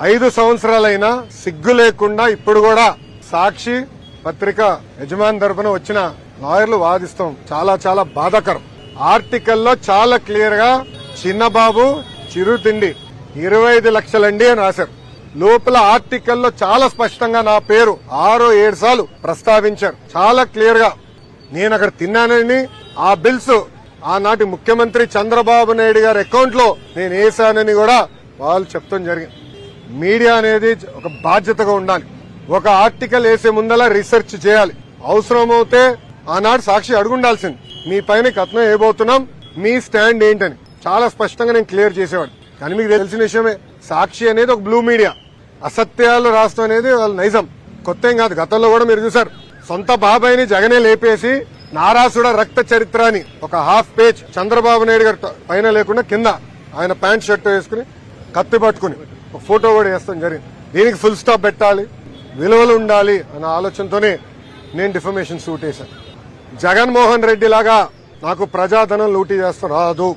5 సంవత్సరాలైనా సిగ్గు లేకుండా ఇప్పుడు కూడా సాక్షి పత్రిక యజమాని తరపున వచ్చిన లాయర్లు వాదిస్తాం చాలా చాలా బాధాకరం. ఆర్టికల్లో చాలా క్లియర్ గా చిన్నబాబు చిరుతిండి 25 లక్షలండి అని రాశారు. లోపల ఆర్టికల్లో చాలా స్పష్టంగా నా పేరు 6-7 సార్లు ప్రస్తావించారు. చాలా క్లియర్ గా నేను అక్కడ తిన్నానని, ఆ బిల్స్ ఆనాటి ముఖ్యమంత్రి చంద్రబాబు నాయుడు గారి అకౌంట్ లో నేను వేశానని కూడా వాళ్ళు చెప్తాం జరిగింది. మీడియా అనేది ఒక బాధ్యతగా ఉండాలి. ఒక ఆర్టికల్ వేసే ముందలా రీసెర్చ్ చేయాలి. అవసరమైతే ఆనాడు సాక్షి అడుగుండాల్సింది, మీ పైన కథనం వేయబోతున్నాం, మీ స్టాండ్ ఏంటని చాలా స్పష్టంగా నేను క్లియర్ చేసేవాడు. కానీ మీకు తెలిసిన విషయమే, సాక్షి అనేది ఒక బ్లూ మీడియా. అసత్యాలు రాష్ట్రం అనేది వాళ్ళ నైజం, కొత్త ఏం కాదు. గతంలో కూడా మీరు చూసారు, సొంత బాబాయిని జగనే లేపేసి నారాసుడ రక్త చరిత్ర అని ఒక హాఫ్ పేజ్ చంద్రబాబు నాయుడు గారి పైన లేకుండా కింద ఆయన ప్యాంట్ షర్ట్ వేసుకుని కత్తి పట్టుకుని ఒక ఫోటో కూడా వేస్తాం జరిగింది. దీనికి ఫుల్ స్టాప్ పెట్టాలి, విలువలు ఉండాలి అన్న ఆలోచనతోనే నేను డిఫమేషన్ సూట్ వేశాను. జగన్మోహన్ రెడ్డి లాగా నాకు ప్రజాధనం లూటీ చేస్తా రాదు.